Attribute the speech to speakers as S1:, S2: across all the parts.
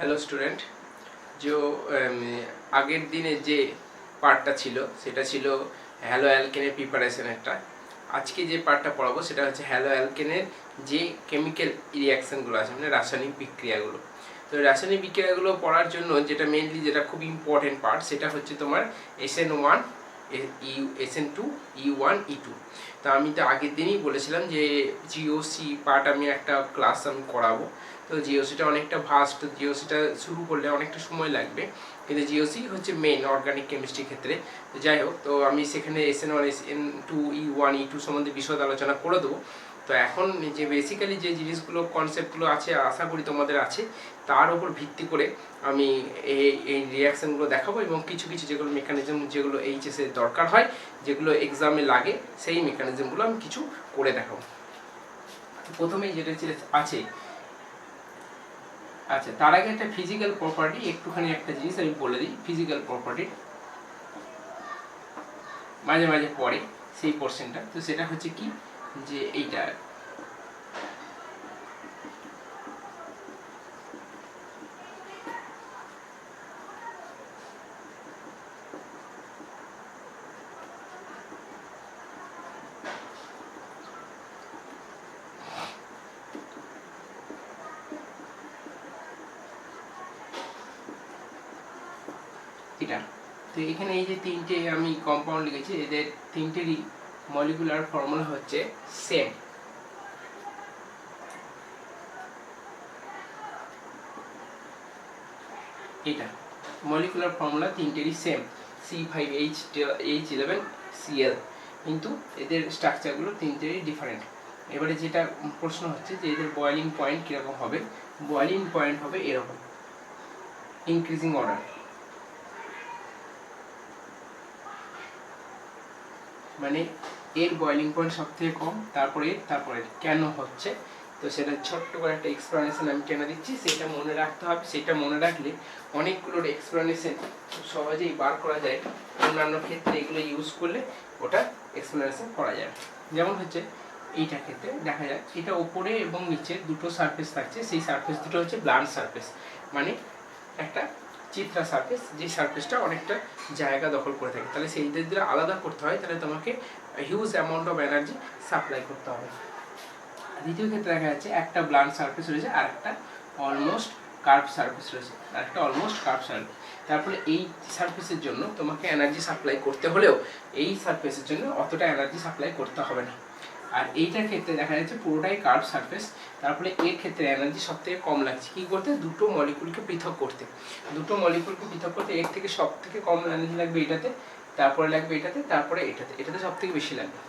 S1: Hello student. যে আগের দিনে যে পার্টটা ছিল সেটা ছিল হ্যালো অ্যালকেনের প্রিপারেশন একটা। আজকে যে পার্টটা পড়াবো সেটা হচ্ছে হ্যালো অ্যালকেনের যে কেমিক্যাল রিয়াকশানগুলো আছে, মানে রাসায়নিক বিক্রিয়াগুলো। তো রাসায়নিক বিক্রিয়াগুলো পড়ার জন্য যেটা খুব ইম্পর্টেন্ট পার্ট সেটা হচ্ছে তোমার SN1 SN2 E1 E2। তো আমি তো আগের দিনই বলেছিলাম যে জিওসি পার্ট আমি একটা ক্লাস আমি করাবো। তো জিওসিটা অনেকটা ভাস্ট, জিওসিটা শুরু করলে অনেকটা সময় লাগবে, কিন্তু জিওসি হচ্ছে মেন অর্গানিক কেমিস্ট্রি ক্ষেত্রে। তো যাই হোক, তো আমি সেখানে SN1 SN2 E1 E2 সম্বন্ধে বিশদ আলোচনা করে দেবো। তো এখন যে বেসিক্যালি যে জিনিসগুলো কনসেপ্টগুলো আছে আশা করি তোমাদের আছে, তার উপর ভিত্তি করে আমি এই রিয়াকশানগুলো দেখাবো এবং কিছু কিছু যেগুলো মেকানিজম যেগুলো এইচএসের দরকার হয়, যেগুলো এক্সামে লাগে, সেই মেকানিজমগুলো আমি কিছু করে দেখাবো। প্রথমেই যেটা আছে, আচ্ছা তার আগে একটা ফিজিক্যাল প্রপার্টি, একটুখানি একটা জিনিস আমি বলে দিই। ফিজিক্যাল প্রপার্টি মাঝে মাঝে পড়ে সেই পোর্শনটা, তো সেটা হচ্ছে কি যে এইটা এটা। তো এখানে এই যে তিনটে আমি কম্পাউন্ড লিখেছি, এদের তিনটেরই মলিকুলার ফর্মুলা হচ্ছে সেম। এটা মলিকুলার ফর্মুলা তিনটেরই সেম, C5H11Cl, কিন্তু এদের স্ট্রাকচারগুলো তিনটেরই ডিফারেন্ট। এবারে যেটা প্রশ্ন হচ্ছে যে এদের বয়েলিং পয়েন্ট কীরকম হবে। বয়েলিং পয়েন্ট হবে এরকম, ইনক্রিজিং অর্ডার, মানে এর বয়েলিং পয়েন্ট সব থেকে কম, তারপরে কেন হচ্ছে। তো সেটা ছোট্ট করে একটা এক্সপ্লানেশন আমি টেনে দিচ্ছি, সেটা মনে রাখতে হবে। সেটা মনে রাখলে অনেকগুলোর এক্সপ্লানেশন খুব সহজেই বার করা যায়। অন্যান্য ক্ষেত্রে এগুলো ইউজ করলে ওটা এক্সপ্লানেশন করা যায়। যেমন হচ্ছে এইটার ক্ষেত্রে দেখা যায় এটা ওপরে এবং নিচে দুটো সারফেস থাকছে, সেই সারফেস দুটো হচ্ছে ব্লান্ট সারফেস, মানে একটা চিত্রা সারফেস, যে সারফেসটা অনেকটা জায়গা দখল করে থাকে। তাহলে সেই যদি আলাদা করতে হয় তাহলে তোমাকে huge amount of energy supply করতে হবে। দ্বিতীয় ক্ষেত্রে দেখা যাচ্ছে একটা ব্লান্ট সারফেস রয়েছে আর একটা অলমোস্ট কার্ভ সারফেস রয়েছে, আর একটা অলমোস্ট কার্ভ সারফেস। তারপরে এই সারফেসের জন্য তোমাকে এনার্জি সাপ্লাই করতে হলেও এই সারফেসের জন্য অতটা এনার্জি সাপ্লাই করতে হবে না। আর এইটার ক্ষেত্রে দেখা যাচ্ছে পুরোটাই কার্ভ সারফেস, তারপরে এর ক্ষেত্রে এনার্জি সব থেকে কম লাগছে কী করতে, দুটো মলিকুলকে পৃথক করতে। এর থেকে সব থেকে কম এনার্জি লাগবে এটাতে, তারপরে লাগবে এটাতে, তারপরে এটাতে সব থেকে বেশি লাগবে।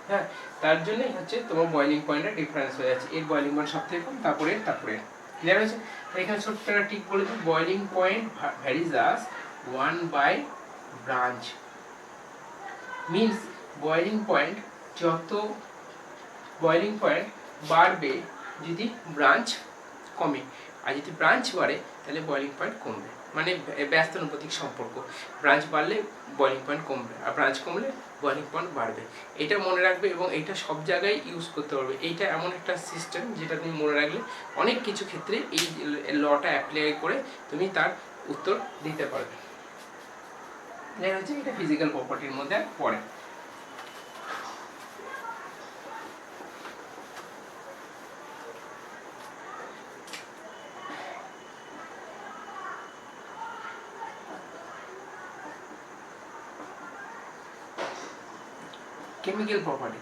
S1: হ্যাঁ, তার জন্যই হচ্ছে তোমার বয়েলিং পয়েন্টের ডিফারেন্স হয়ে যাচ্ছে। এর বয়েলিং পয়েন্ট সব থেকে কম, তারপরে ক্লিয়ার হয়েছে। এখানে ছোট্ট একটা ঠিক বলে দিই, boiling point varies as 1 by branch. Means boiling point বাড়বে যদি ব্রাঞ্চ কমে, আর যদি ব্রাঞ্চ বাড়ে তাহলে বয়েলিং পয়েন্ট কমবে। মানে ব্যস্তানুপাতিক সম্পর্ক, ব্রাঞ্চ বাড়লে বয়েলিং পয়েন্ট কমবে, আর ব্রাঞ্চ কমলে বয়েলিং পয়েন্ট বাড়বে। এটা মনে রাখবে এবং এটা সব জায়গায় ইউজ করতে পারবে। এইটা এমন একটা সিস্টেম যেটা তুমি মনে রাখলে অনেক কিছু ক্ষেত্রে এই লটা অ্যাপ্লাই করে তুমি তার উত্তর দিতে পারবে। এটা হচ্ছে এটা ফিজিক্যাল প্রপার্টির মধ্যে পড়ে।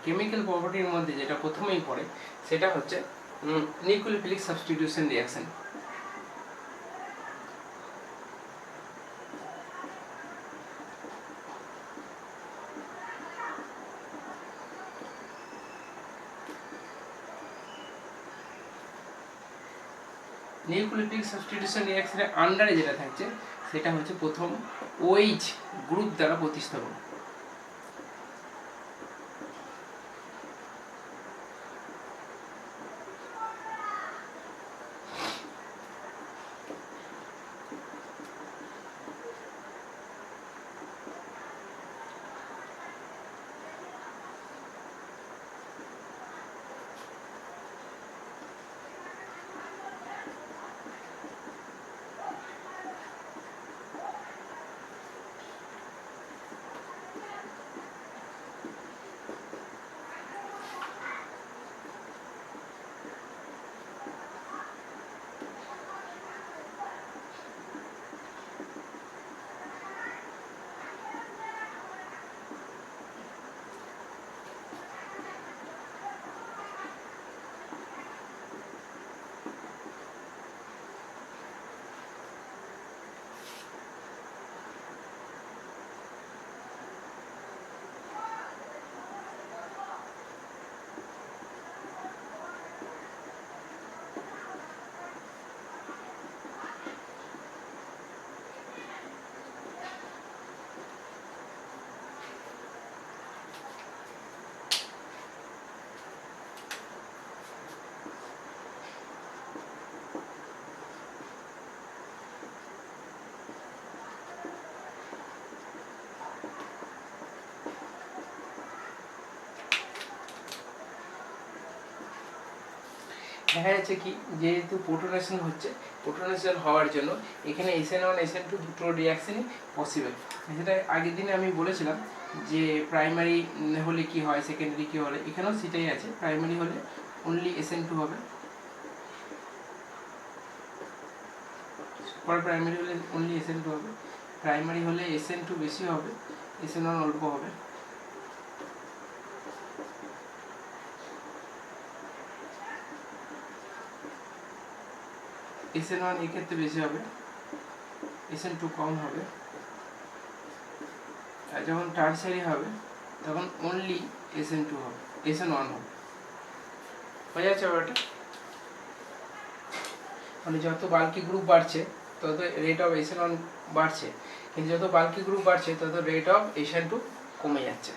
S1: কেমিক্যাল প্রপার্টির মধ্যে যেটা প্রথমেই পড়ে সেটা হচ্ছে nucleophilic substitution reaction. Nucleophilic substitution রিঅ্যাকশনের আন্ডারে যেটা থাকছে সেটা হচ্ছে প্রথম OH গ্রুপ দ্বারা প্রতিস্থাপন। দেখা যাচ্ছে কি যেহেতু প্রোটোনেশন হচ্ছে, প্রোটোনেশন হওয়ার জন্য এখানে SN1 SN2 দুটো রিয়াকশনই পসিবল। যেটা আগের দিনে আমি বলেছিলাম যে প্রাইমারি হলে কি হয়, সেকেন্ডারি কি হলে, এখানেও সেটাই আছে। প্রাইমারি হলে অনলি SN2 হবে, সুপার প্রাইমারি হলে অনলি SN2 হবে, প্রাইমারি হলে SN2 বেশি হবে, SN1 অল্প হবে। SN1 এক্ষেত্রে বেশি হবে, SN2 কম হবে। আর যখন টারশারি হবে তখন অনলি SN2 হবে, SN1 হবে। বোঝা যাচ্ছে ব্যাপারটা? মানে যত বাল্কি গ্রুপ বাড়ছে তত রেট অফ SN1 বাড়ছে, কিন্তু যত বাল্কি গ্রুপ বাড়ছে তত রেট অফ SN2 কমে যাচ্ছে।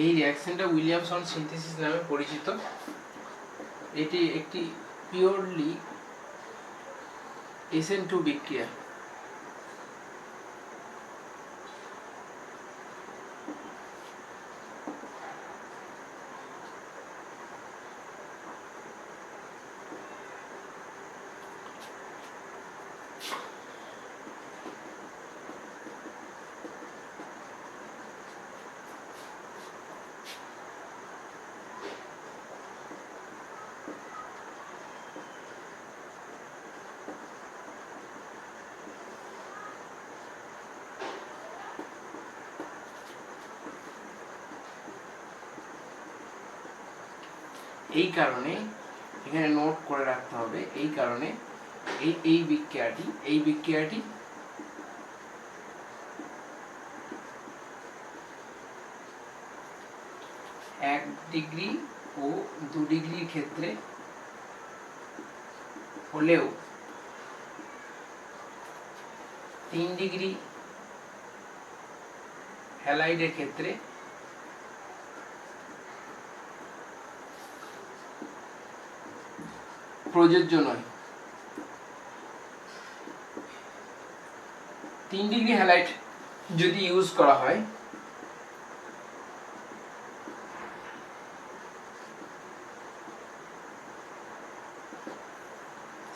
S1: এই রিঅ্যাকশনটা উইলিয়ামসন সিনথেসিস নামে পরিচিত। এটি একটি পিওরলি SN2 বিক্রিয়া। এই কারণে এখানে নোট করে রাখতে হবে, এই কারণে এই বিক্রিয়াটি 1 ডিগ্রি ও 2 ডিগ্রির ক্ষেত্রে হলেও 3 ডিগ্রি হ্যালাইডের ক্ষেত্রে প্রযোজ্য নয়। 3 ডিগ্রি হ্যালাইড যদি ইউজ করা হয়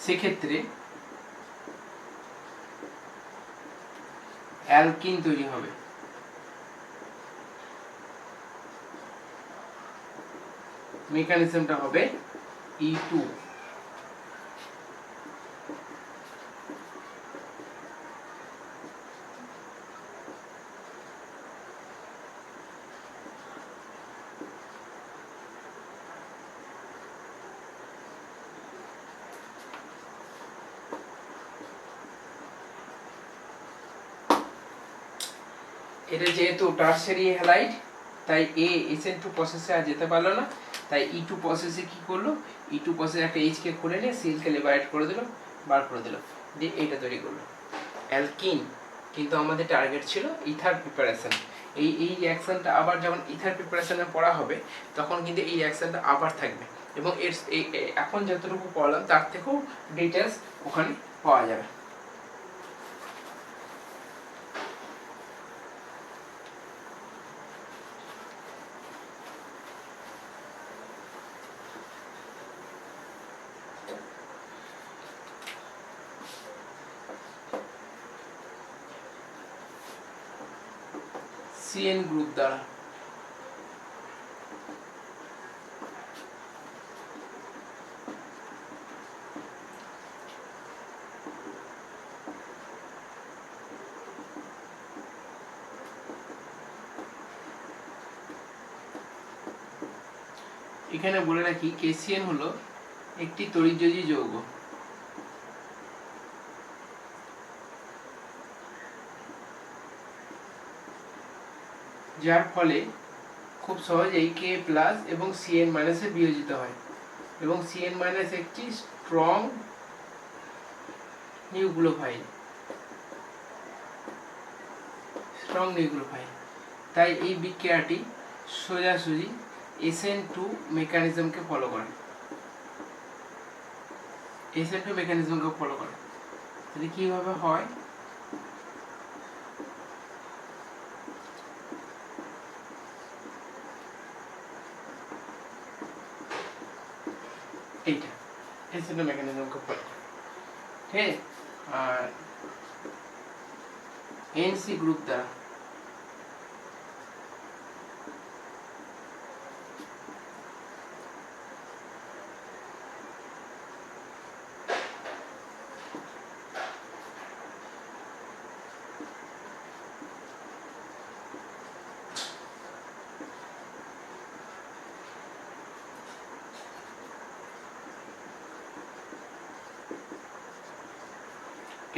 S1: সেক্ষেত্রে অ্যালকিন তৈরি হবে। মেকানিজমটা হবে E2। এটা যেহেতু টারশারি হ্যালাইড তাই SN2 প্রসেসে আর যেতে পারলো না, তাই E2 প্রসেসে কি করলো, E2 প্রসেসে একটা H কে খুলে নিয়ে সিএল কে লিবারেট করে দিল, বার করে দিল, দিয়ে এইটা তৈরি করলো অ্যালকিন। কিন্তু আমাদের টার্গেট ছিল ইথার প্রিপারেশন। এই রিঅ্যাকশনটা আবার যখন ইথার প্রিপারেশনে পড়া হবে তখন কিন্তু এই রিঅ্যাকশনটা আবার থাকবে, এবং এর এখন যতটুকু পড়লাম তার থেকেও ডিটেলস ওখানে পাওয়া যাবে। CN গ্রুপ দ্বারা এখানে বলে রাখি KCN হলো একটি তড়িৎযোজী যৌগ, যার ফলে খুব সহজেই K প্লাস এবং Cn মাইনাসে বিয়োজিত হয় এবং Cn মাইনাস একটি স্ট্রং নিউক্লিওফাইল, তাই এই বিক্রিয়াটি সোজাসুজি SN2 মেকানিজমকে ফলো করে। তাহলে কিভাবে হয়, এইটা SN2 মেকানিজমকে ফলো করে, ঠিক আছে। আর NC গ্রুপ দ্বারা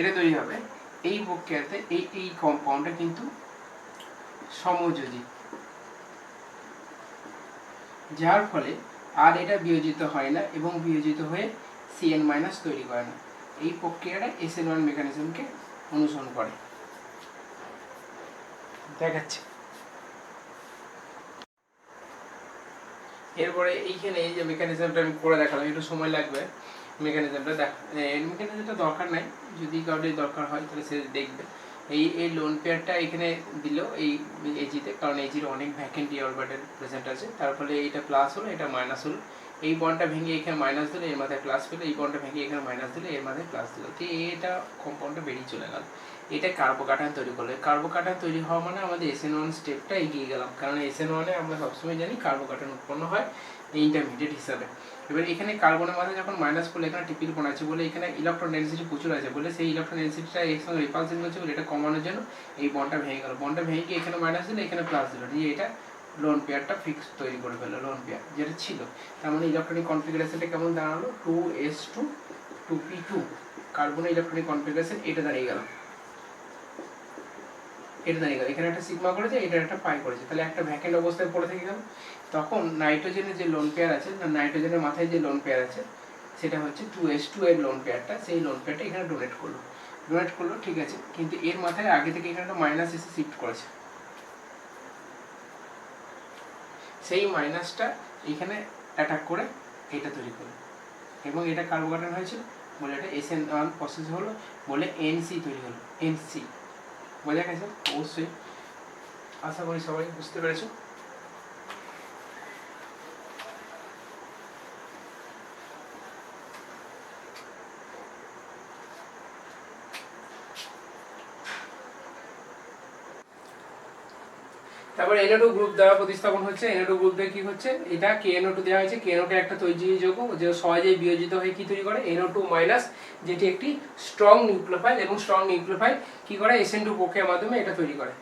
S1: এটা তৈরি হবে। এই প্রক্রিয়াতে এই কম্পাউন্ডটা কিন্তু সমযোজী, যার ফলে আর এটা বিয়োজিত হয় না এবং বিয়োজিত হয়ে Cn মাইনাস তৈরি করে না। এই প্রক্রিয়াটা SN1 মেকানিজমকে অনুসরণ করে। দেখাচ্ছে এরপরে এইখানে এই যে মেকানিজমটা আমি করে দেখালাম, একটু সময় লাগবে মেকানিজমটা মেকানিজমটা দরকার নাই, যদি কাউকে দরকার হয় তাহলে সে দেখবে। এই লোন পেয়ারটা এখানে দিল এই এজিতে, কারণ এজির অনেক ভ্যাকেন্ট অরবিটাল প্রেজেন্ট আছে, তার ফলে এইটা প্লাস হলো এটা মাইনাস হলো, এই বন্ডটা ভেঙে এখানে মাইনাস দিলে এর মাথায় প্লাস পেলো, এই বন্ডটা ভেঙে এখানে মাইনাস দিলে এর মাথায় প্লাস দিল, তো এটা কম্পাউন্ডটা বেরিয়ে চলে গেল। এটা কার্বোকাটায়ন তৈরি করলো। কার্বোকাটায়ন তৈরি হওয়া মানে আমাদের SN1 স্টেপটা এগিয়ে গেলাম, কারণ SN1 এ আমরা সবসময় জানি কার্বোকাটায়ন উৎপন্ন হয় ইন্টারমিডিয়েট হিসাবে। এবার এখানে কার্বনের মাথায় যখন মাইনাস করলে এখানে ট্রিপল বন্ড আছে বলে এখানে ইলেকট্রন ডেনসিটি প্রচুর আছে বলে সেই ইলেকট্রন ডেনসিটিটা এর সঙ্গে রিপালসিভ হচ্ছে বলে এটা কমানোর জন্য এই বন্ডটা ভেঙে গেল। বন্ডটা ভেঙে গিয়ে এখানে মাইনাস দিলে এখানে প্লাস দিল, দিয়ে এটা লোন পেয়ারটা ফিক্স তৈরি করে ফেললো, লোন পেয়ার যেটা ছিল। তার মানে ইলেকট্রনিক কনফিগারেশনটা কেমন দাঁড়ালো, 2s2 2p2 কার্বনের ইলেকট্রনিক কনফিগারেশন এটা দাঁড়িয়ে গেল। এখানে একটা সিগমা করেছে, এটা একটা পাই করেছে, তাহলে একটা ভ্যাকেন্ট অবস্থায় পড়ে থেকে গেল। তখন নাইট্রোজেনের যে লোন পেয়ার আছে, নাইট্রোজেনের মাথায় যে লোন পেয়ার আছে সেটা হচ্ছে 2s2 এর লোন পেয়ারটা, সেই লোন পেয়ারটা এখানে ডোনেট করলো, ঠিক আছে। কিন্তু এর মাথায় আগে থেকে এখানে একটা মাইনাস এসে শিফট করেছে, সেই মাইনাসটা এখানে অ্যাটাক করে এটা তৈরি করলো এবং এটা কার্বোকাটায়ন হয়েছিল বলে এটা SN1 প্রসেস হলো বলে NC তৈরি হলো। NC বোঝা গেছে? অবশ্যই আশা করি সবাই বুঝতে পেরেছো। তারপরে NO2 গ্রুপ দ্বারা প্রতিস্থাপন হচ্ছে। NO2 গ্রুপ দিয়ে কি হচ্ছে, এটা KNO2 দেওয়া হয়েছে, KNO2 একটা তৈজীবী যৌগ যে সহজেই বিয়োজিত হয়ে কি তৈরি করে NO2 মাইনাস, যেটি একটি স্ট্রং নিউক্লিওফাইল, এবং স্ট্রং নিউক্লিওফাইল কি করে SN2 প্রক্রিয়ার মাধ্যমে এটা তৈরি করে।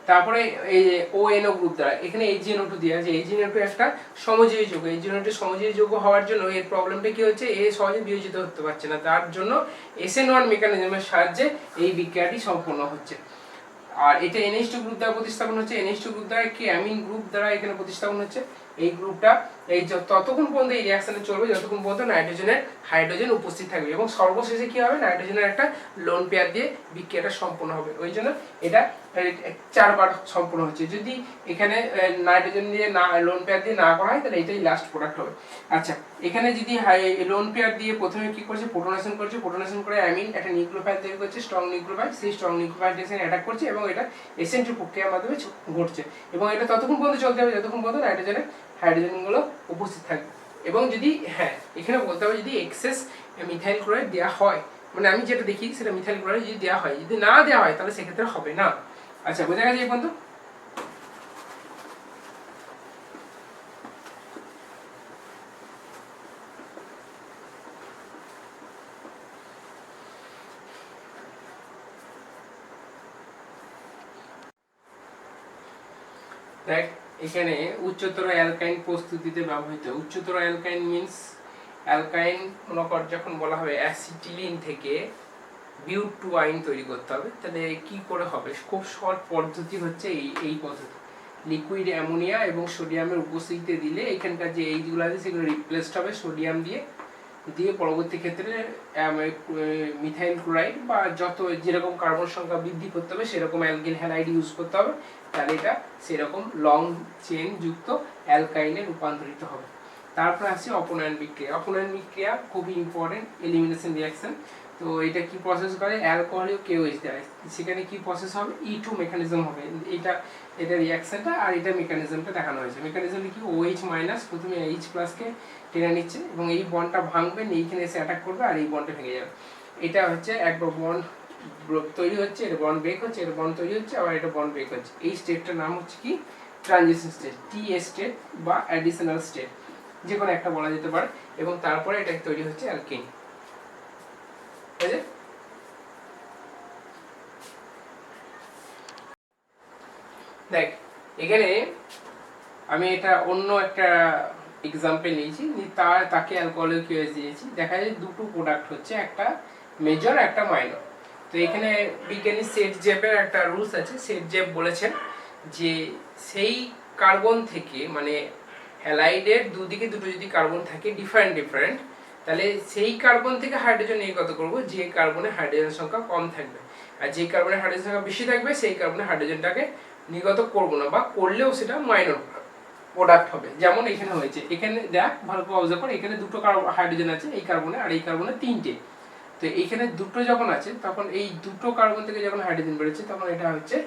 S1: তারপরে এই যে ONO গ্রুপ দ্বারা এখানে HNO2 দেওয়া আছে, HNO2 একটা সমজীবী যৌগ, HNO2 সমজীবী যৌগ হওয়ার জন্য এর প্রবলেমটা কি হচ্ছে, এ সহজে বিয়োজিত হতে পারছে না, তার জন্য SN1 মেকানিজমের সাহায্যে এই বিক্রিয়াটি সম্পন্ন হচ্ছে। আর এটা NH2 গ্রুপ দ্বারা প্রতিস্থাপন হচ্ছে। NH2 গ্রুপ দ্বারা কি অ্যামিন গ্রুপ দ্বারা এখানে প্রতিস্থাপন হচ্ছে। এই গ্রুপটা এই ততক্ষণ পর্যন্ত এই রিঅ্যাকশনে চলবে যতক্ষণ পর্যন্ত নাইট্রোজেনের হাইড্রোজেন উপস্থিত থাকবে, এবং সর্বশেষে কি হবে, নাইট্রোজেনের একটা লোন পেয়ার দিয়ে বিক্রিয়াটা সম্পন্ন হবে। ওই জন্য এটা 4 বার সম্পূর্ণ হচ্ছে। যদি এখানে নাইট্রোজেন দিয়ে না লোন পেয়ার দিয়ে না করা হয় তাহলে এটাই লাস্ট প্রোডাক্ট হবে। আচ্ছা, এখানে যদি লোন পেয়ার দিয়ে প্রথমে কি করছে, প্রোটোনেশন করছে, প্রোটোনেশন করে অ্যামিন একটা নিউক্লিওফাইল তৈরি করছে, স্ট্রং নিউক্লিওফাইল, সেই স্ট্রং নিউক্লিওফাইল এখানে অ্যাটাক করছে এবং এটা SN2 প্রক্রিয়ার মাধ্যমে ঘটছে, এবং এটা ততক্ষণ পর্যন্ত চলতে হবে যতক্ষণ পর্যন্ত নাইট্রোজেনের হাইড্রোজেনগুলো উপস্থিত থাকবে। এবং যদি এখানে বলতে হবে যদি এক্সেস মিথাইল ক্লোরাইড দেওয়া হয়, মানে আমি যেটা দেখি সেটা মিথাইল ক্লোরাইড যদি দেওয়া হয়, যদি না দেওয়া হয় তাহলে সেক্ষেত্রে হবে না। আচ্ছা, বোঝা গেছে এই পর্যন্ত? দেখ, এখানে উচ্চতর অ্যালকাইন প্রস্তুতিতে ব্যবহৃত। উচ্চতর অ্যালকাইন মিন্স অ্যালকাইন মনে কর যখন বলা হবে অ্যাসিটিলিন থেকে বিউটাইন তৈরি করতে হবে, তাহলে কি করে হবে? খুব শর্ট পদ্ধতি হচ্ছে এই পদ্ধতি। লিকুইড অ্যামোনিয়া এবং সোডিয়ামের উপস্থিতিতে দিলে এখানকার যে এইগুলো আছে সেগুলো রিপ্লেসড হবে সোডিয়াম দিয়ে পরবর্তী ক্ষেত্রে মিথাইল ক্লোরাইড বা যত যেরকম কার্বন সংখ্যা বৃদ্ধি করতে হবে সেরকম অ্যালকিল হ্যালাইড ইউজ করতে হবে, তাহলে এটা সেরকম লং চেন যুক্ত অ্যালকাইনে রূপান্তরিত হবে। তারপরে আসছে অপনয়ন বিক্রিয়া। অপনয়ন বিক্রিয়া খুবই ইম্পর্টেন্ট এলিমিনেশন রিয়াকশন। তো এটা কি প্রসেস করে? অ্যালকোহলীয় কেওএইচ দেয়, সেখানে কি প্রসেস হবে? E2 মেকানিজম হবে। এটা রিয়াকশনটা আর এটা মেকানিজমটা দেখানো হয়েছে। মেকানিজমটা কি? OH মাইনাস প্রথমে H প্লাসকে টেনে নিচ্ছে এবং এই বন্ডটা ভাঙবে, এইখানে এসে অ্যাটাক করবে আর এই বন্ডটা ভেঙে যাবে। এটা হচ্ছে একবার বন্ড তৈরি হচ্ছে, এটা বন্ড ব্রেক হচ্ছে, এটা বন্ড তৈরি হচ্ছে, আবার এটা বন্ড ব্রেক হচ্ছে। এই স্টেটটার নাম হচ্ছে কি? ট্রানজিশন স্টেট, TA স্টেট বা অ্যাডিশনাল স্টেট, যে কোনো একটা বলা যেতে পারে। এবং তারপরে এটা তৈরি হচ্ছে অ্যালকিন। ঠিক আছে? দেখ এখানে আমি এটা অন্য একটা এক্সাম্পল নিয়েছি, তাকে অ্যালকোহলিক কেওএইচ দিয়েছি। দেখা যায় দুটো প্রোডাক্ট হচ্ছে, একটা মেজর একটা মাইনর। তো এখানে বিজ্ঞানী সেট জেপের একটা রুলস আছে। সেট জেপ বলেছেন যে সেই কার্বন থেকে, মানে হ্যালাইডের দুদিকে দুটো যদি কার্বন থাকে ডিফারেন্ট, তাহলে সেই কার্বন থেকে হাইড্রোজেন নির্গত করব যে কার্বনে হাইড্রোজেন সংখ্যা কম থাকবে, আর যে কার্বনে হাইড্রোজেন সংখ্যা বেশি থাকবে সেই কার্বনে হাইড্রোজেনটাকে নির্গত করব না, বা করলেও সেটা মাইনর প্রোডাক্ট হবে। যেমন এখানে হয়েছে, এখানে দেখ ভালো করে অবজার্ভ কর, এখানে দুটো হাইড্রোজেন আছে এই কার্বনে, আর এই কার্বনে তিনটে। তো এইখানে দুটো যখন আছে তখন এই দুটো কার্বন থেকে যখন হাইড্রোজেন বেরোচ্ছে তখন এটা হচ্ছে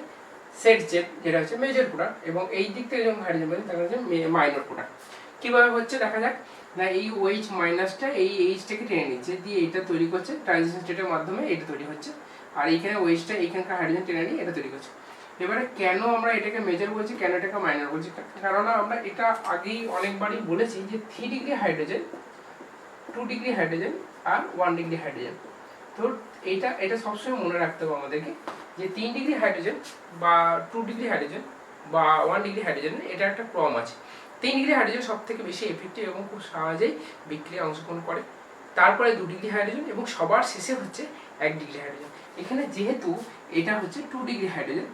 S1: সেট জেপ, যেটা হচ্ছে মেজর প্রোডাক্ট, এবং এই দিক থেকে যখন হাইড্রোজেন বেরোচ্ছে তখন হচ্ছে মাইনর প্রোডাক্ট। কিভাবে হচ্ছে দেখা যাক না, এই OH মাইনাসটা এই Hটাকে টেনে নিচ্ছে, দিয়ে এটা তৈরি করছে ট্রানজিশন স্টেটের মাধ্যমে, এটা তৈরি হচ্ছে, আর এইখানে OHটা এইখানকার হাইড্রোজেন টেনে নিয়ে এটা তৈরি করছে। এবারে কেন আমরা এটাকে মেজর বলছি, কেন এটাকে মাইনর বলছি? কারণ আমরা এটা আগেই অনেকবারই বলেছি যে 3 ডিগ্রি হাইড্রোজেন, 2 ডিগ্রি হাইড্রোজেন আর 1 ডিগ্রি হাইড্রোজেন। তো এটা সবসময় মনে রাখতে হবে আমাদেরকে যে 3 ডিগ্রি হাইড্রোজেন বা 2 ডিগ্রি হাইড্রোজেন বা 1 ডিগ্রি হাইড্রোজেন, এটা একটা ক্রম আছে। 3 ডিগ্রি হাইড্রোজেন সব থেকে বেশি এফেক্টিভ এবং খুব সহজেই বিক্রিয়া অংশগ্রহণ করে, তারপরে 2 ডিগ্রি হাইড্রোজেন এবং সবার শেষে হচ্ছে 1 ডিগ্রি হাইড্রোজেন। এখানে যেহেতু এটা হচ্ছে 2 ডিগ্রি হাইড্রোজেন,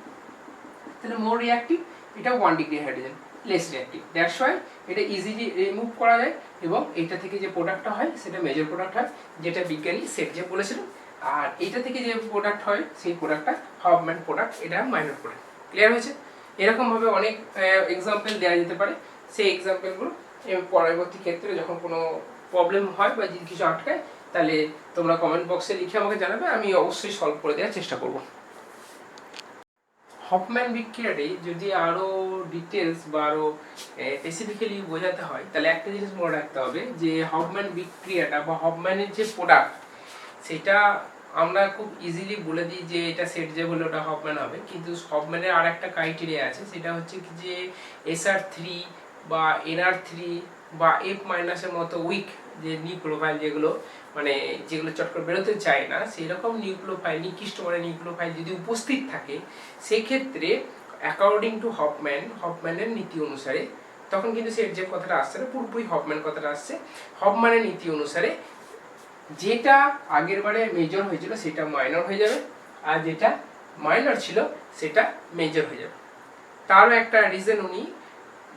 S1: তাহলে মোর রিঅ্যাক্টিভ, এটা 1 degree hydrogen less reactive. That's why এটা ইজিলি রিমুভ করা যায় এবং এটা থেকে যে প্রোডাক্টটা হয় সেটা মেজর প্রোডাক্ট হয়, যেটা বিজ্ঞানী সেট যে বলেছিলেন। আর এটা থেকে যে প্রোডাক্ট হয় সেই প্রোডাক্টটা হফম্যান প্রোডাক্ট, এটা মাইনর প্রোডাক্ট। ক্লিয়ার হয়েছে? এরকমভাবে অনেক এক্সাম্পল দেওয়া যেতে পারে। সেই এক্সাম্পলগুলো পরবর্তী ক্ষেত্রে যখন কোনো প্রবলেম হয় বা যদি কিছু আটকায়, তাহলে তোমরা কমেন্ট বক্সে লিখে আমাকে জানাবে, আমি অবশ্যই সলভ করে দেওয়ার চেষ্টা করব। হফম্যান বিক্রিয়াটি যদি আরও ডিটেলস বা আরও স্পেসিফিক্যালি বোঝাতে হয়, তাহলে একটা জিনিস মনে রাখতে হবে যে হফম্যান বিক্রিয়াটা বা হফম্যানের যে প্রোডাক্ট, সেটা আমরা খুব ইজিলি বলে দিই যে এটা সেট যে হলে ওটা হফম্যান হবে, কিন্তু হফম্যানের আর একটা ক্রাইটেরিয়া আছে, সেটা হচ্ছে কি যে SR3 বা NR3 বা F মাইনাসের মতো উইক যে নিউক্লিওফাইল, যেগুলো চট করে বেরোতে চায় না, সেই রকম নিউক্লিওফাইল, নিকৃষ্ট মানের নিউক্লিওফাইল যদি উপস্থিত থাকে, সেক্ষেত্রে অ্যাকর্ডিং টু হফম্যানের নীতি অনুসারে, তখন কিন্তু সেট যে কথাটা আসছে না, পুরোপুরি হফম্যান কথাটা আসছে, হফম্যানের নীতি অনুসারে যেটা আগের বারে মেজর হয়েছিল সেটা মাইনর হয়ে যাবে, আর যেটা মাইনর ছিল সেটা মেজর হয়ে যাবে। তারও একটা রিজন উনি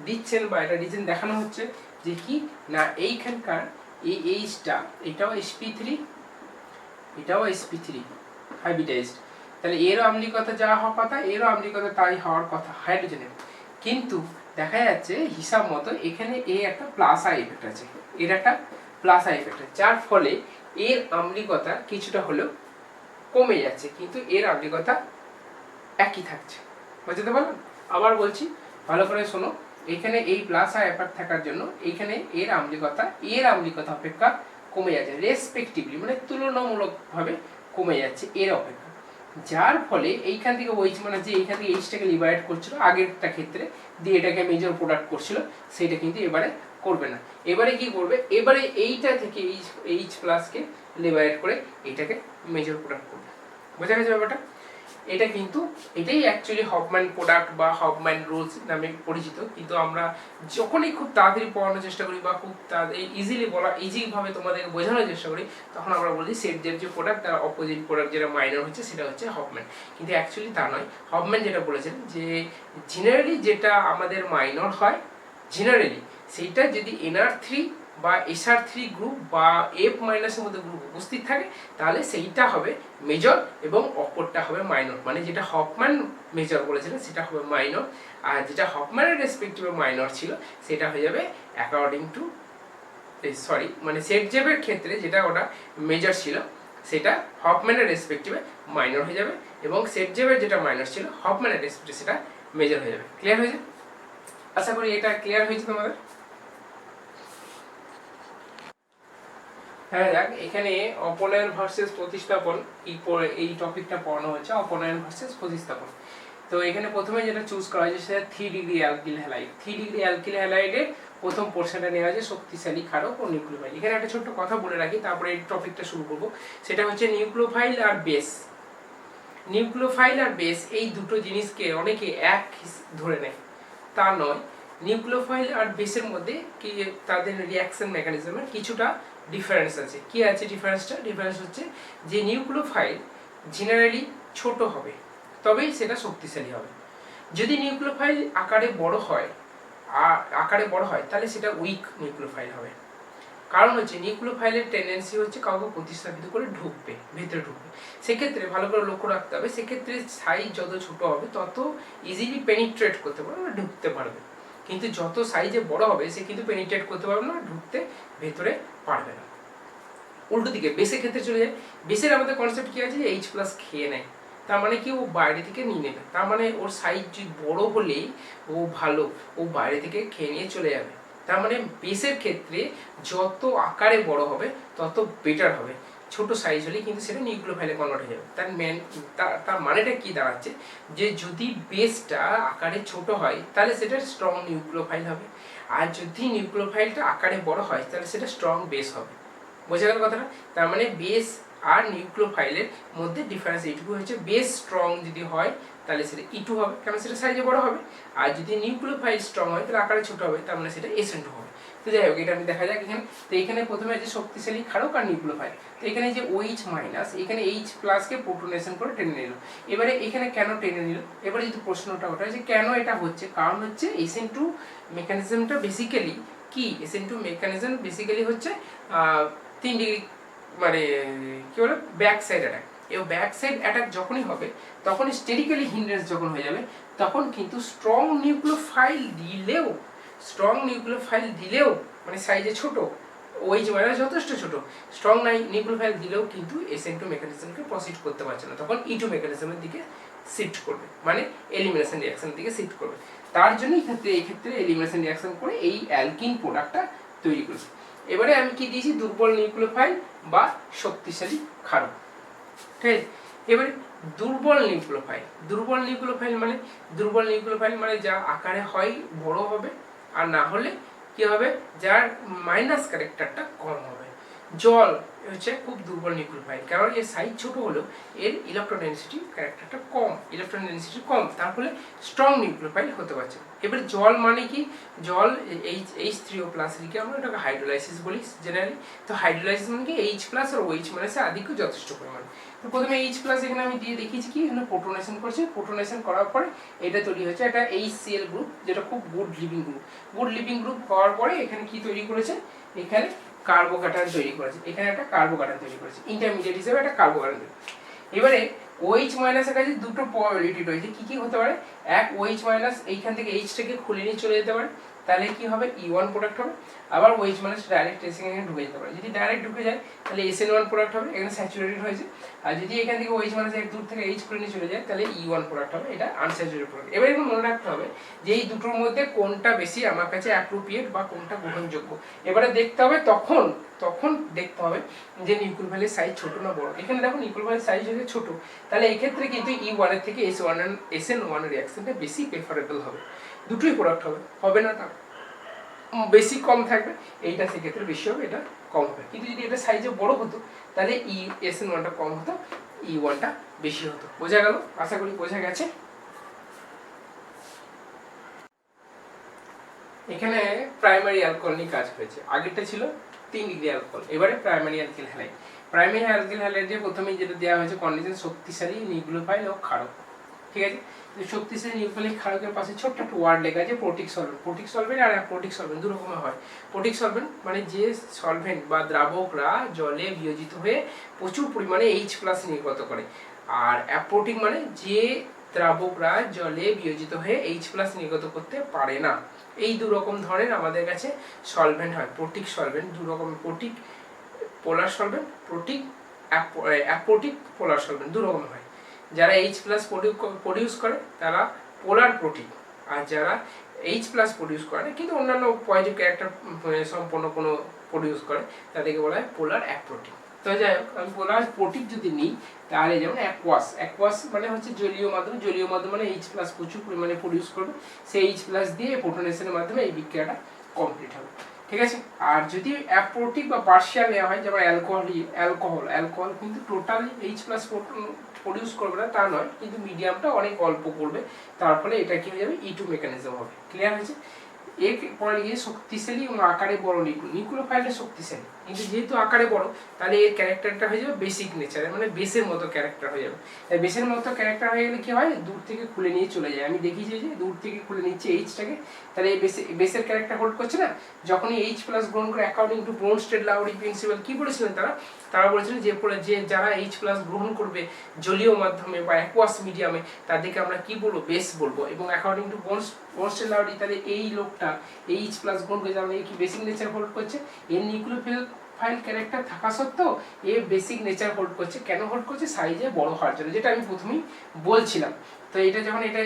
S1: দিচ্ছেন, বা একটা রিজন দেখানো হচ্ছে যে কি না, এইখানকার এই Hটা এটাও sp3, এটাও sp3 হাইব্রিডাইজড, তাহলে এরও আম্লিকতা যা হওয়ার কথা, এরও আম্লিকতা তাই হওয়ার কথা হাইড্রোজেনের, কিন্তু দেখা যাচ্ছে হিসাব মতো এখানে একটা প্লাস আই এফেক্ট আছে, এর একটা প্লাস আই এফেক্ট আছে, যার ফলে এর আম্লিকতা কিছুটা হলেও কমে যাচ্ছে, কিন্তু এর আম্লিকতা একই থাকছে। বুঝতে পারলাম? আবার বলছি, ভালো করে শোনো, এখানে এই প্লাস আই এফেক্ট থাকার জন্য এখানে এর আম্লিকতা অপেক্ষা কমে যাচ্ছে, রেসপেক্টিভলি মানে তুলনামূলকভাবে কমে যাচ্ছে এর অপেক্ষা, যার ফলে এইখান থেকে OH মানে যে এইখান থেকে Hটাকে লিবারেট করছিল আগেরটা ক্ষেত্রে, দিয়ে এটাকে মেজর প্রোডাক্ট করছিল, সেটা কিন্তু এবারে করবে না। এবারে কি করবে? এবারে এইটা থেকে H প্লাসকে লিবারেট করে এইটাকে মেজর প্রোডাক্ট করবে। বোঝা গেছে ব্যাপারটা? এটা কিন্তু এটাই অ্যাকচুয়ালি হফম্যান প্রোডাক্ট বা হফম্যান রুলস নামে পরিচিত, কিন্তু আমরা যখনই খুব তাড়াতাড়ি পড়ানোর চেষ্টা করি বা খুব তাড়াতাড়ি ইজিভাবে তোমাদেরকে বোঝানোর চেষ্টা করি, তখন আমরা বলি সেটজের যে প্রোডাক্ট তার অপোজিট প্রোডাক্ট যেটা মাইনর হচ্ছে সেটা হচ্ছে হফম্যান। কিন্তু অ্যাকচুয়ালি তা নয়। হফম্যান যেটা বলেছেন যে জেনারেলি যেটা আমাদের মাইনর হয় জেনারেলি, সেইটা যদি NR3 বা SR3 গ্রুপ বা F মাইনাসের মধ্যে গ্রুপ উপস্থিত থাকে তাহলে সেইটা হবে মেজর এবং অপরটা হবে মাইনর। মানে যেটা হফম্যান মেজর বলেছিলেন সেটা হবে মাইনর, আর যেটা হফম্যানের রেসপেক্টিভে মাইনর ছিল সেটা হয়ে যাবে অ্যাকর্ডিং টু মানে সেটজেবের ক্ষেত্রে যেটা ওটা মেজর ছিল সেটা হফম্যানের রেসপেক্টিভে মাইনর হয়ে যাবে, এবং সেটজেবের যেটা মাইনর ছিল হফম্যানের রেসপেক্টিভে সেটা মেজর হয়ে যাবে। ক্লিয়ার হয়েছে? আশা করি এটা ক্লিয়ার হয়েছে তোমাদের। হ্যাঁ দেখ, এখানে অপনয়ন ভার্সেস প্রতিস্থাপন এই টপিকটা পড়ানো হচ্ছে, অপনয়ন ভার্সেস প্রতিস্থাপন। তো এখানে প্রথমে যেটা চুজ করা হয়েছে সেটা 3 degree alkyl halide. 3 degree alkyl হ্যালাইডের প্রথম পোর্শনটা নেওয়া হয়েছে শক্তিশালী ক্ষারক ও নিউক্লিওফাইল। এখানে একটা ছোট্ট কথা বলে রাখি, তারপরে এই টপিকটা শুরু করব। সেটা হচ্ছে নিউক্লিওফাইল আর বেস। নিউক্লিওফাইল আর বেস এই দুটো জিনিসকে অনেকে এক ধরে নেয়, তা নয়। নিউক্লিওফাইল আর বেসের মধ্যে কি তাদের রিঅ্যাকশন মেকানিজমের কিছুটা ডিফারেন্স আছে। কি আছে ডিফারেন্সটা? ডিফারেন্স হচ্ছে যে নিউক্লিওফাইল জেনারেলি ছোট হবে, তবেই সেটা শক্তিশালী হবে। যদি নিউক্লিওফাইল আকারে বড় হয় তাহলে সেটা উইক নিউক্লিওফাইল হবে। কারণ হচ্ছে নিউক্লিওফাইলের টেন্ডেন্সি হচ্ছে কাউকে প্রতিস্থাপিত করে ভেতরে ঢুকবে। সেক্ষেত্রে ভালো করে লক্ষ্য রাখতে হবে, সেক্ষেত্রে সাইজ যত ছোট হবে তত ইজিলি পেনিট্রেট করতে পারবে বা ঢুকতে পারবে। কিন্তু যত সাইজে বড় হবে সে কিন্তু পেনিট্রেট করতে পারবে না, ঢুকতে ভেতরে পারবে না। উল্টো দিকে বেসের ক্ষেত্রে চলে যায়। বেসের আমাদের কনসেপ্ট কি আছে যে H+ খেয়ে নেয়, তার মানে কি ও বাইরে থেকে নিয়ে নেবে, তার মানে ওর সাইজ বড় হলেই ও ভালো, ও বাইরে থেকে খেয়ে নিয়ে চলে যাবে। তার মানে বেসের ক্ষেত্রে যত আকারে বড় হবে তত বেটার হবে, ছোট সাইজ হলে কিন্তু সেটা নিউক্লিওফাইলে কনভার্ট হয়ে যাবে। তার মানেটা কি দাঁড়াচ্ছে যে যদি বেসটা আকারে ছোট হয় তাহলে সেটা স্ট্রং নিউক্লিওফাইল হবে, আর যদি নিউক্লিওফাইলটা আকারে বড় হয় তাহলে সেটা স্ট্রং বেস হবে। বোঝা গেল কথাটা? তার মানে বেস আর নিউক্লিওফাইলের মধ্যে ডিফারেন্স এইটুকু হচ্ছে, বেস স্ট্রং যদি হয় তাহলে সেটা E2 হবে, কারণ সেটা সাইজে বড় হবে, আর যদি নিউক্লিওফাইল স্ট্রং হয় তাহলে আকারে ছোট হবে, তার মানে সেটা SN2 হবে। তো যাই হোক, এটা আমি দেখা যাক এখানে। তো এখানে প্রথমে আছে শক্তিশালী ক্ষারক আর নিউক্লিওফাইল। তো এখানে যে OH- এখানে H+ কে প্রোটনেশন করে টেনে নিল। এবারে এখানে কেন টেনে নিল? এবারে যদি প্রশ্নটা ওঠে যে কেন এটা হচ্ছে, কারণ হচ্ছে SN2 মেকানিজমটা বেসিক্যালি কি, SN2 মেকানিজম বেসিক্যালি হচ্ছে 3 ডিগ্রি মানে কি বলে ব্যাক সাইড অ্যাটাক। এই ব্যাক সাইড অ্যাটাক যখনই হবে তখন স্টেরিক্যালি হিন্ড্রেন্স যখন হয়ে যাবে তখন কিন্তু স্ট্রং নিউক্লিওফাইল দিলেও মানে সাইজে ছোট, OH- যথেষ্ট ছোট, স্ট্রং নিউক্লিওফাইল দিলেও কিন্তু SN2 মেকানিজমকে প্রসিড করতে পারছে না, তখন E2 মেকানিজমের দিকে শিফট করবে, মানে এলিমিনেশন রিঅ্যাকশনের দিকে শিফট করবে। তার জন্য এই ক্ষেত্রে এলিমিনেশন রিঅ্যাকশন করে এই অ্যালকিন প্রোডাক্টটা তৈরি করেছে। এবারে আমি কি দিয়েছি? দুর্বল নিউক্লিওফাইল বা শক্তিশালী ক্ষারক। ঠিক আছে, এবারে দুর্বল নিউক্লিওফাইল মানে যা আকারে হয় বড় হবে, আর না হলে কি হবে, যার মাইনাস ক্যারেক্টারটা কম হবে। জল হচ্ছে খুব দুর্বল নিউক্লিওফাইল, কারণ এর সাইজ ছোট হলেও এর ইলেকট্রোডেনসিটি ক্যারেক্টারটা কম, তার ফলে স্ট্রং নিউক্লিওফাইল হতে পারছে। এবার জল মানে কি? জল H3O+ লিখে আমরা এটাকে হাইড্রোলাইসিস বলি জেনারেলি। তো হাইড্রোলাইসিস মানে কি H+ আর OH- আধিক্য যথেষ্ট পরিমাণ। তো প্রথমে H+ এখানে আমি দিয়ে দেখিয়েছি কি, এখানে প্রোটনেশন করছে, প্রোটনেশন করার পরে এটা তৈরি হয়েছে একটা HCl গ্রুপ, যেটা খুব গুড লিভিং গ্রুপ হওয়ার পরে এখানে কি তৈরি করেছে, এখানে কার্বোক্যাটায়ন তৈরি করেছে, এখানে একটা কার্বোক্যাটায়ন তৈরি করেছে, ইন্টারমিডিয়েট হিসেবে একটা কার্বোক্যাটায়ন তৈরি। এবারে OH- এর কাছে দুটো প্রবাবিলিটি রয়েছে, কি কি হতে পারে? এক, OH- এইখান থেকে H-টাকে খুলে নিয়ে চলে যেতে পারে, তাহলে কি হবে E1 প্রোডাক্ট হবে। আবার OH- ডাইরেক্ট এখানে ঢুকে যেতে পারে, যদি ডাইরেক্ট ঢুকে যায় তাহলে SN1 প্রোডাক্ট হবে, এখানে স্যাচুরেটেড হয়েছে। আর যদি এখান থেকে OH- এক দূর থেকে H খুলে নিয়ে চলে যায় তাহলে E1 প্রোডাক্ট হবে, এটা আনস্যাচুরেটেড প্রোডাক্ট। এবার এখানে মনে রাখতে হবে যে এই দুটোর মধ্যে কোনটা বেশি আমার কাছে অ্যাপ্রোপ্রিয়েট বা কোনটা গ্রহণযোগ্য। এবারে দেখতে হবে, তখন দেখতে হবে যে নিউক্লিওফাইলের সাইজ ছোট না বড়। এখানে দেখো নিউক্লিওফাইলের সাইজ যদি ছোট, তাহলে এই ক্ষেত্রে কিন্তু E1 এর থেকে SN1 রিঅ্যাকশনটা বেশি প্রেফারেবল হবে, দুটোই প্রোডাক্ট হবে না, তা বেশি কম থাকবে, এইটা সেক্ষেত্রে বেশি হবে, এটা কম হবে। কিন্তু যদি এটা সাইজে বড় হতো তাহলে SN1টা কম হতো, E1টা বেশি হতো। বোঝা গেল? আশা করি বোঝা গেছে। এখানে প্রাইমারি অ্যালকোহল নিয়ে কাজ হয়েছে। আগেরটা ছিল 3 ডিগ্রি অ্যালকোহল, এবারে primary alkyl halide. Primary alkyl হ্যালাইডে প্রথমেই যেটা দেওয়া হয়েছে কন্ডিশন শক্তিশালী নিউক্লিওফাইল ও ক্ষারক। ঠিক আছে, শক্তিশালী নিউক্লিওফাইল ক্ষারকের পাশে ছোট্ট একটা ওয়ার্ড লেখা আছে প্রোটিক সলভেন্ট। প্রোটিক সলভেন্ট আর অ্যাপ্রোটিক সলভেন্ট দু রকমের হয়। প্রোটিক সলভেন্ট মানে যে সলভেন্ট বা দ্রাবকরা জলে বিয়োজিত হয়ে প্রচুর পরিমাণে H+ নির্গত করে, আর অ্যাপ্রোটিক মানে যে দ্রাবকরা জলে বিয়োজিত হয়ে H+ নির্গত করতে পারে না। এই দু রকম ধরনের আমাদের কাছে সলভেন্ট হয়। প্রোটিক সলভেন্ট দু রকম, প্রোটিক পোলার সলভেন্ট, প্রোটিক অ্যাপ্রোটিক পোলার সলভেন্ট দু রকম হয়। যারা H+ প্রডিউস করে তারা পোলার প্রোটিক, আর যারা H+ প্রডিউস করে না কিন্তু অন্যান্য পজিটিভ ক্যারেক্টার সম্পন্ন কোনো প্রডিউস করে তাদেরকে বলা হয় পোলার অ্যাপ্রোটিক। তো যাই হোক, আমি পোলার প্রোটিক যদি নিই তাহলে যেমন অ্যাকোয়াস মানে হচ্ছে জলীয় মাধ্যম। জলীয় মাধ্যম মানে H+ প্রচুর পরিমাণে প্রডিউস করবে, সেই H+ দিয়ে প্রোটনেশনের মাধ্যমে এই বিক্রিয়াটা কমপ্লিট হবে। ঠিক আছে, আর যদি অ্যাপ্রোটিক বা পার্শিয়াল নেওয়া হয় যেমন অ্যালকোহল কিন্তু টোটালি H+ প্রডিউস করবে না তা নয়, কিন্তু মিডিয়ামটা অনেক অল্প করবে, তার ফলে এটা কি হয়ে যাবে E2 মেকানিজম হবে। ক্লিয়ার হয়েছে? এরপরে গিয়ে শক্তিশালী এবং আকারে বড় নিউক্লিওফাইলটা শক্তিশালী, কিন্তু যেহেতু আকারে বড় তাহলে এর ক্যারেক্টারটা হয়ে যাবে বেসিক নেচারের, মানে বেসের মতো ক্যারেক্টার হয়ে যাবে। বেসের মতো ক্যারেক্টার হয়ে গেলে কি হয়, দূর থেকে খুলে নিয়ে চলে যায়। আমি দেখিয়েছি যে দূর থেকে খুলে নিচ্ছে H-টাকে, তাহলে এই বেসের ক্যারেক্টার হোল্ড করছে না। যখনই H+ গ্রহণ করে অ্যাকর্ডিং টু ব্রনস্টেড-লাউরি প্রিন্সিপাল কি বলেছিলেন তারা বলেছিলেন যে যারা H+ গ্রহণ করবে জলীয় মাধ্যমে বা অ্যাকোয়াস মিডিয়ামে তাদেরকে আমরা কি বলবো, বেস বলবো। এবং অ্যাকর্ডিং টু ব্রনস্টেড-লাউরি তাহলে এই লোকটা H+ গ্রহণ করে যাবে কি বেসিক নেচার হোল্ড করছে, এর নিউক্লিওফাইল ক্যারেক্টার থাকা সত্ত্বেও এ বেসিক নেচার হোল্ড করছে। কেন হোল্ড করছে? সাইজে বড় হওয়ার জন্য, যেটা আমি প্রথমেই বলছিলাম। তো এটা যখন এটা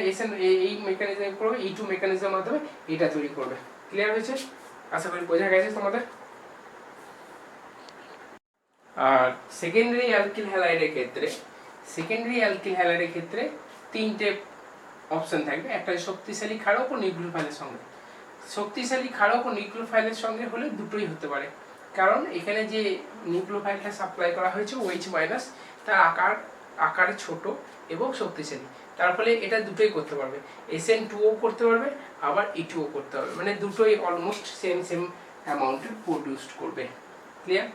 S1: এই মেকানিজম করবে E2 মেকানিজমের মাধ্যমে এটা তৈরি করবে। ক্লিয়ার হয়েছে? আশা করি বোঝা গেছে তোমাদের। আর সেকেন্ডারি অ্যালকিল হ্যালাইডের ক্ষেত্রে তিনটে অপশন থাকবে। একটা শক্তিশালী ক্ষারক ও নিউক্লিওফাইলের সঙ্গে। শক্তিশালী ক্ষারক ও নিউক্লিওফাইলের সঙ্গে হলে দুটোই হতে পারে, কারণ এখানে যে নিউক্লিওফাইলটা সাপ্লাই করা হয়েছে OH- তার আকারে ছোট এবং শক্তিশালী, তার ফলে এটা দুটোই করতে পারবে। SN2O করতে পারবে, আবার E2O করতে পারবে, মানে দুটোই অলমোস্ট সেম অ্যামাউন্টের প্রডিউসড করবে। ক্লিয়ার?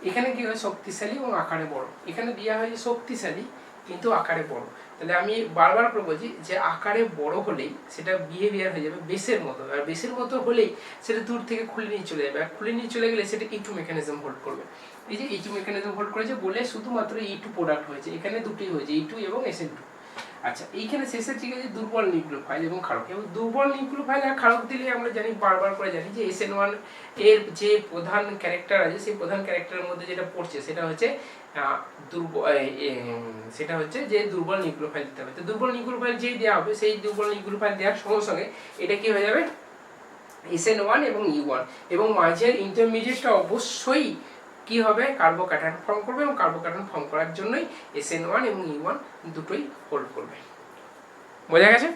S1: এখানে কি হয়, শক্তিশালী এবং আকারে বড়। এখানে দেওয়া হয়েছে শক্তিশালী কিন্তু আকারে বড়, তাহলে আমি বারবার করে বলছি যে আকারে বড় হলেই সেটা বিহেভিয়ার হয়ে যাবে বেসের মতো, আর বেসের মতো হলেই সেটা দূর থেকে খুলে নিয়ে চলে যাবে, আর খুলে নিয়ে চলে গেলে সেটা E2 মেকানিজম হোল্ড করবে। এই যে E2 মেকানিজম হোল্ড করেছে বলে শুধুমাত্র E2 প্রোডাক্ট হয়েছে, এখানে দুটোই হয়েছে E2 এবং SN2। আচ্ছা, এইখানে শেষে ঠিক আছে দুর্বল নিউক্লিওফাইল এবং ক্ষারক। এবং দুর্বল নিউক্লিওফাইল আর ক্ষারক দিলে আমরা জানি, বারবার করে জানি যে SN1 এর যে প্রধান ক্যারেক্টার আছে সেই প্রধান ক্যারেক্টারের মধ্যে যেটা পড়ছে সেটা হচ্ছে যে দুর্বল নিউক্লিওফাইল দিতে হবে। তো দুর্বল নিউক্লিওফাইল যেই দেওয়া হবে সেই দুর্বল নিউক্লিওফাইল দেওয়ার সঙ্গে সঙ্গে এটা কি হয়ে যাবে SN1 এবং E1, এবং মাঝের ইন্টারমিডিয়েটটা অবশ্যই কি হবে, কার্বোক্যাটায়ন ফর্ম করবে, এবং কার্বোক্যাটায়ন ফর্ম করার জন্যই SN1 এবং E1 দুটোই হোল্ড করবে। বোঝা গেছে?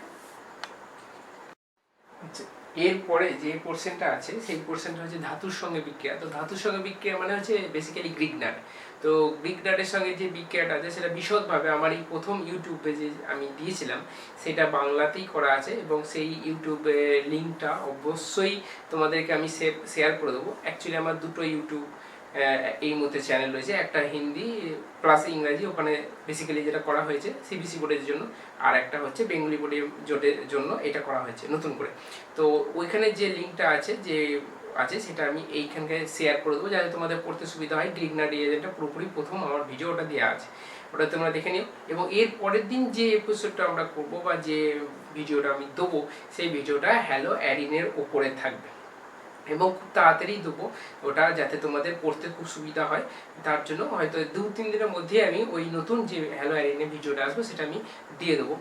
S1: আচ্ছা, এরপরে যে পোর্শনটা আছে সেই পোর্শনটা হচ্ছে ধাতুর সঙ্গে বিক্রিয়া। তো ধাতুর সঙ্গে বিক্রিয়া মানে হচ্ছে বেসিক্যালি গ্রিগনাট। তো গ্রিগনাটের সঙ্গে যে বিক্রিয়াটা আছে সেটা বিশদভাবে আমার এই প্রথম ইউটিউবে যে আমি দিয়েছিলাম সেটা বাংলাতেই করা আছে, এবং সেই ইউটিউবে লিঙ্কটা অবশ্যই তোমাদেরকে আমি শেয়ার করে দেবো। অ্যাকচুয়ালি আমার দুটো ইউটিউব এই মুহূর্তে চ্যানেল রয়েছে, একটা হিন্দি প্লাস ইংরাজি, ওখানে বেসিক্যালি যেটা করা হয়েছে সিবিসি বোর্ডের জন্য, আর একটা হচ্ছে বেঙ্গলি বোর্ডের জন্য এটা করা হয়েছে নতুন করে। তো ওইখানে যে লিঙ্কটা আছে সেটা আমি এইখানকে শেয়ার করে দেবো যাতে তোমাদের পড়তে সুবিধা হয়। গ্রিগনাট রিয়েজেন্টটা পুরোপুরি প্রথম আমার ভিডিওটা দেওয়া আছে, ওটা তোমরা দেখে নিও। এবং এর পরের দিন যে এপিসোডটা আমরা করবো বা যে ভিডিওটা আমি দেবো সেই ভিডিওটা হ্যালো অ্যারিনের ওপরে থাকবে, এবং খুব তাড়াতাড়ি দেবো ওটা যাতে তোমাদের পড়তে খুব সুবিধা হয়। তার জন্য হয়তো 2-3 দিনের মধ্যে আমি ওই নতুন যে হ্যালো অ্যারিনে ভিডিওটা আসবে সেটা আমি দিয়ে দেবো।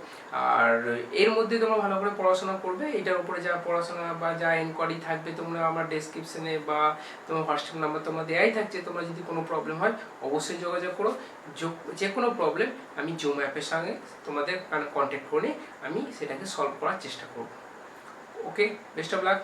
S1: আর এর মধ্যে তোমরা ভালো করে পড়াশোনা করবে। এটার উপরে যা পড়াশোনা বা যা এনকোয়ারি থাকবে তোমরা আমার ডেসক্রিপশনে বা তোমার হোয়াটসঅ্যাপ নাম্বার তোমার দেওয়াই থাকছে। তোমরা যদি কোনো প্রবলেম হয় অবশ্যই যোগাযোগ করো। যে কোনো প্রবলেম আমি জুম অ্যাপের সঙ্গে তোমাদের কন্ট্যাক্ট করে আমি সেটাকে সলভ করার চেষ্টা করব। ওকে, বেস্ট অফ লাক।